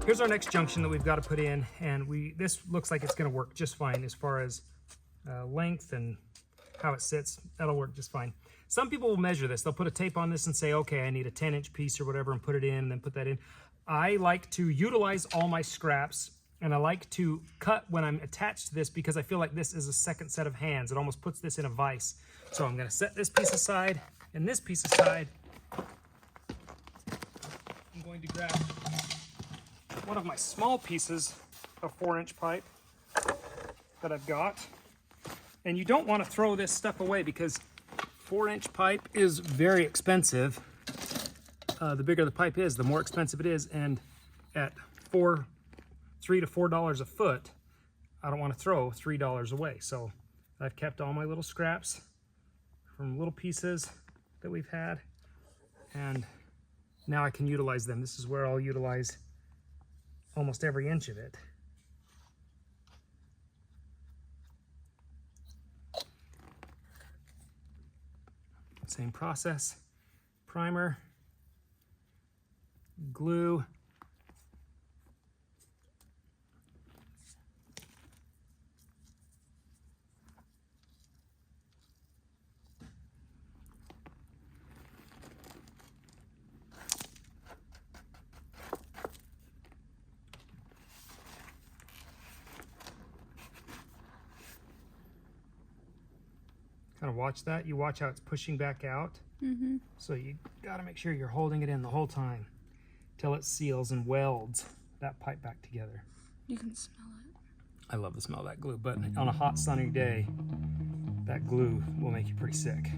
Here's our next junction that we've got to put in, and this looks like it's going to work just fine as far as length and how it sits. That'll work just fine. Some people will measure this. They'll put a tape on this and say, okay, I need a 10-inch piece or whatever, and put it in and then put that in. I like to utilize all my scraps, and I like to cut when I'm attached to this because I feel like this is a second set of hands. It almost puts this in a vise. So I'm going to set this piece aside and this piece aside. I'm going to grab one of my small pieces of 4-inch pipe that I've got. And you don't want to throw this stuff away because 4-inch pipe is very expensive. The bigger the pipe is, the more expensive it is. And at $3 to $4 a foot, I don't want to throw $3 away. So I've kept all my little scraps from little pieces that we've had. And now I can utilize them. This is where I'll utilize almost every inch of it. Same process. Primer, glue, kind of watch that. You watch how it's pushing back out. Mm-hmm. So you got to make sure you're holding it in the whole time till it seals and welds that pipe back together. You can smell it. I love the smell of that glue, but on a hot sunny day, that glue will make you pretty sick.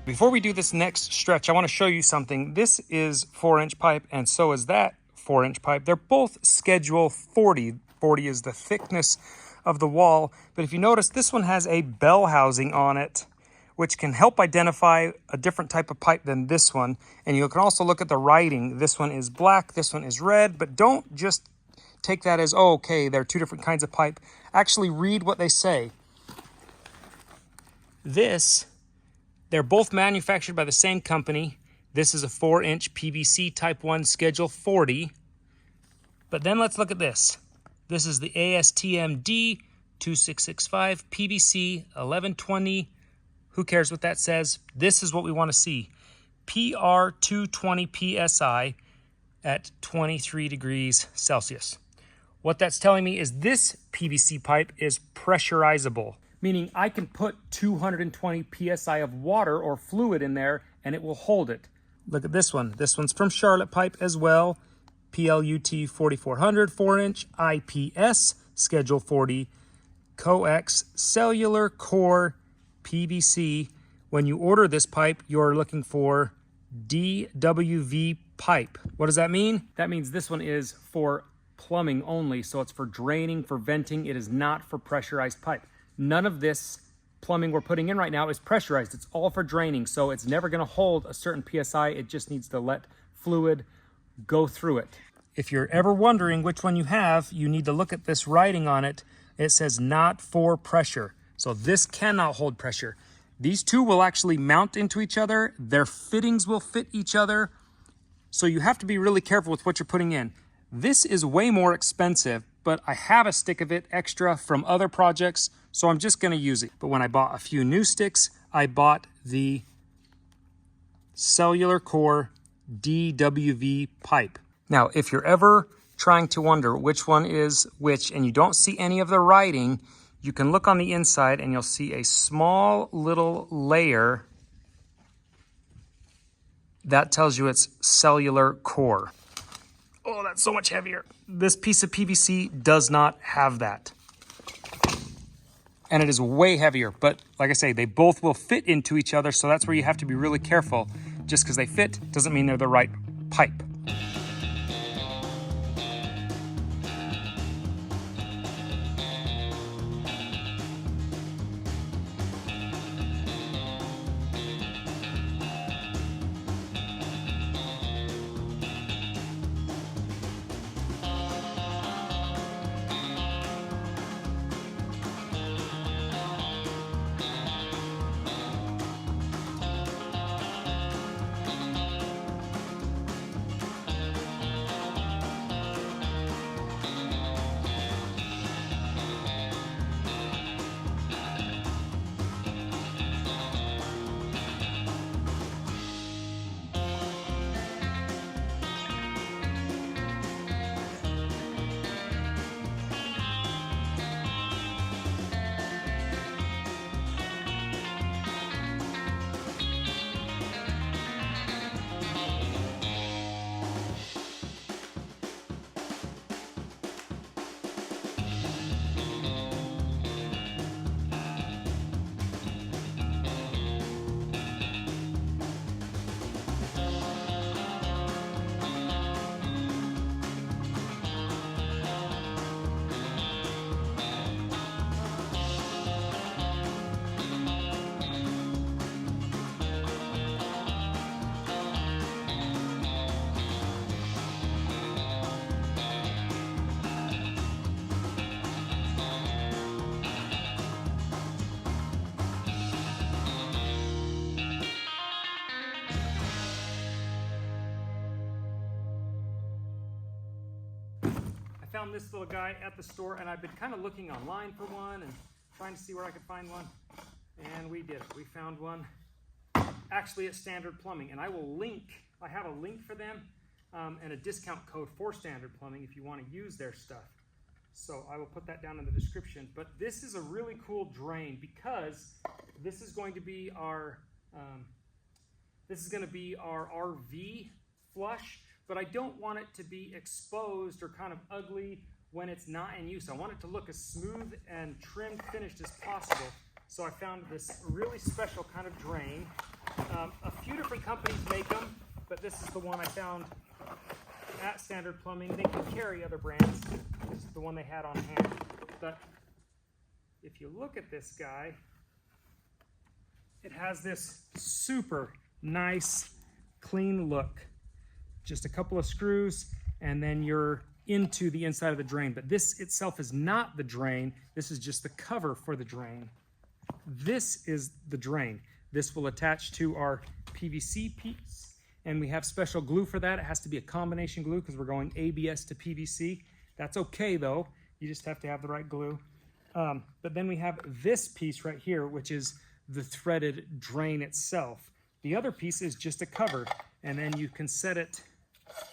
Before we do this next stretch, I want to show you something. This is 4-inch pipe, and so is that 4-inch pipe. They're both schedule 40. 40 is the thickness of the wall. But if you notice, this one has a bell housing on it, which can help identify a different type of pipe than this one. And you can also look at the writing. This one is black, this one is red, but don't just take that as, oh, okay, they're two different kinds of pipe. Actually read what they say. They're both manufactured by the same company. This is a 4-inch PVC Type 1 Schedule 40. But then let's look at this. This is the ASTM D2665 PVC 1120. Who cares what that says? This is what we want to see. PR 220 PSI at 23 degrees Celsius. What that's telling me is this PVC pipe is pressurizable, meaning I can put 220 PSI of water or fluid in there and it will hold it. Look at this one. This one's from Charlotte Pipe as well. PLUT 4400 4-inch IPS Schedule 40 Coax Cellular Core PVC. When you order this pipe, you're looking for DWV pipe. What does that mean? That means this one is for plumbing only, so it's for draining, for venting. It is not for pressurized pipe. None of this plumbing we're putting in right now is pressurized. It's all for draining, so it's never going to hold a certain PSI. It just needs to let fluid go through it. If you're ever wondering which one you have, you need to look at this writing on it. It says not for pressure. So this cannot hold pressure. These two will actually mount into each other. Their fittings will fit each other. So you have to be really careful with what you're putting in. This is way more expensive, but I have a stick of it extra from other projects, so I'm just gonna use it. But when I bought a few new sticks, I bought the cellular core DWV pipe. Now, if you're ever trying to wonder which one is which and you don't see any of the writing, you can look on the inside and you'll see a small little layer that tells you it's cellular core. Oh, that's so much heavier. This piece of PVC does not have that. And it is way heavier, but like I say, they both will fit into each other, so that's where you have to be really careful. Just because they fit doesn't mean they're the right pipe. I found this little guy at the store, and I've been kind of looking online for one and trying to see where I could find one, and we did it. We found one actually at Standard Plumbing, and I have a link for them and a discount code for Standard Plumbing if you want to use their stuff. So I will put that down in the description. But this is a really cool drain because this is going to be our RV flush. But I don't want it to be exposed or kind of ugly when it's not in use. I want it to look as smooth and trim finished as possible. So I found this really special kind of drain. A few different companies make them, but this is the one I found at Standard Plumbing. They can carry other brands. This is the one they had on hand. But if you look at this guy, it has this super nice, clean look. Just a couple of screws, and then you're into the inside of the drain. But this itself is not the drain. This is just the cover for the drain. This is the drain. This will attach to our PVC piece, and we have special glue for that. It has to be a combination glue because we're going ABS to PVC. That's okay though. You just have to have the right glue. But then we have this piece right here, which is the threaded drain itself. The other piece is just a cover, and then you can set it,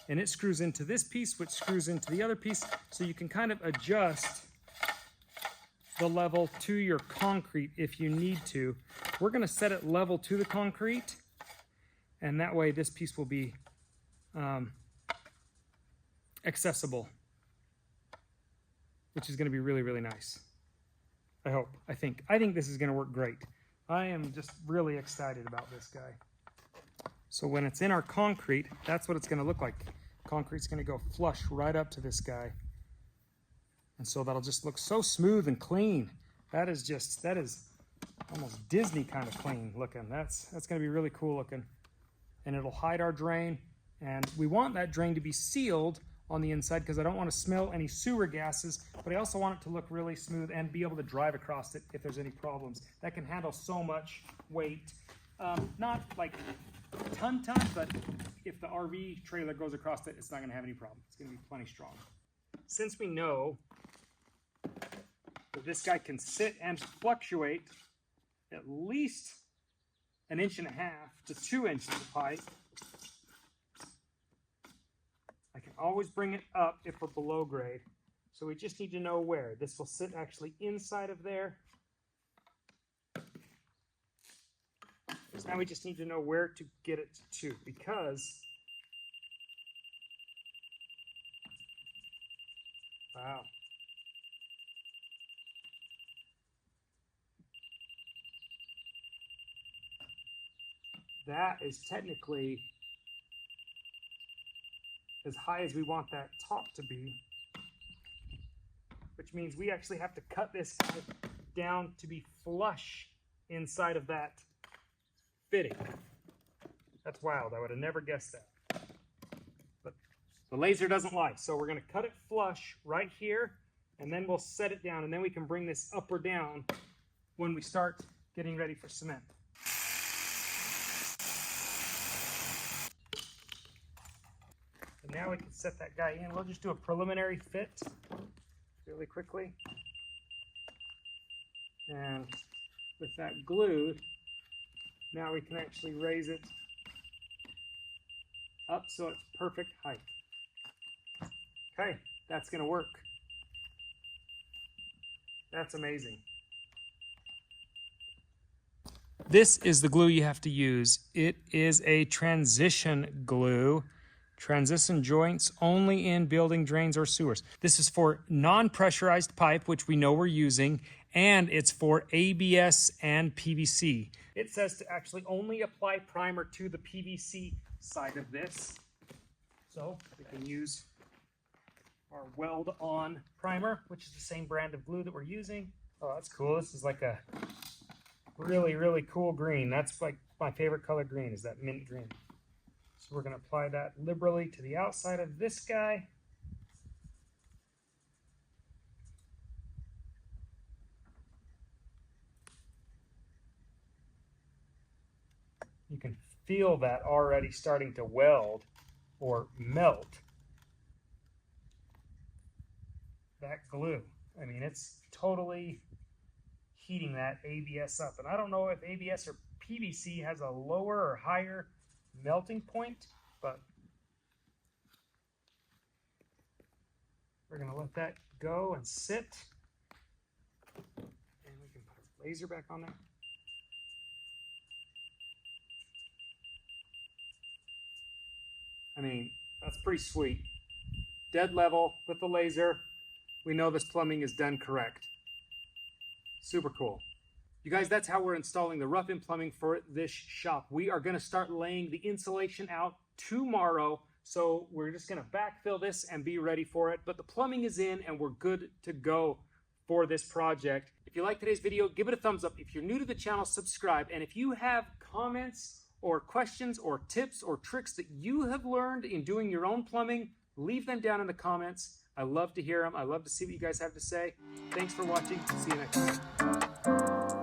and it screws into this piece, which screws into the other piece, so you can kind of adjust the level to your concrete if you need to. We're going to set it level to the concrete, and that way this piece will be accessible, which is going to be really, really nice. I hope. I think this is going to work great. I am just really excited about this guy. So when it's in our concrete, that's what it's going to look like. Concrete's going to go flush right up to this guy. And so that'll just look so smooth and clean. That is almost Disney kind of clean looking. That's going to be really cool looking. And it'll hide our drain. And we want that drain to be sealed on the inside because I don't want to smell any sewer gases, but I also want it to look really smooth and be able to drive across it if there's any problems. That can handle so much weight. Not like ton, but if the RV trailer goes across it, it's not going to have any problem. It's going to be plenty strong. Since we know So this guy can sit and fluctuate at least 1.5 to 2 inches of pipe. I can always bring it up if we're below grade. So we just need to know where. This will sit actually inside of there. So now we just need to know where to get it to, because wow. That is technically as high as we want that top to be, which means we actually have to cut this guy down to be flush inside of that fitting. That's wild. I would have never guessed that. But the laser doesn't lie. So we're going to cut it flush right here, and then we'll set it down, and then we can bring this up or down when we start getting ready for cement. So now we can set that guy in. We'll just do a preliminary fit really quickly. And with that glue, now we can actually raise it up so it's perfect height. Okay, that's going to work. That's amazing. This is the glue you have to use. It is a transition glue. Transition joints only in building drains or sewers. This is for non-pressurized pipe, which we know we're using, and it's for ABS and PVC. It says to actually only apply primer to the PVC side of this. So we can use our weld-on primer, which is the same brand of glue that we're using. Oh, that's cool. This is like a really, really cool green. That's like my favorite color green, is that mint green. So we're going to apply that liberally to the outside of this guy. You can feel that already starting to weld or melt. That glue. I mean, it's totally heating that ABS up. And I don't know if ABS or PVC has a lower or higher melting point, but we're going to let that go and sit. And we can put our laser back on there. I mean, that's pretty sweet. Dead level with the laser. We know this plumbing is done correct. Super cool. You guys, that's how we're installing the rough-in plumbing for this shop. We are going to start laying the insulation out tomorrow. So we're just going to backfill this and be ready for it. But the plumbing is in and we're good to go for this project. If you like today's video, give it a thumbs up. If you're new to the channel, subscribe. And if you have comments or questions or tips or tricks that you have learned in doing your own plumbing, leave them down in the comments. I love to hear them. I love to see what you guys have to say. Thanks for watching. See you next time.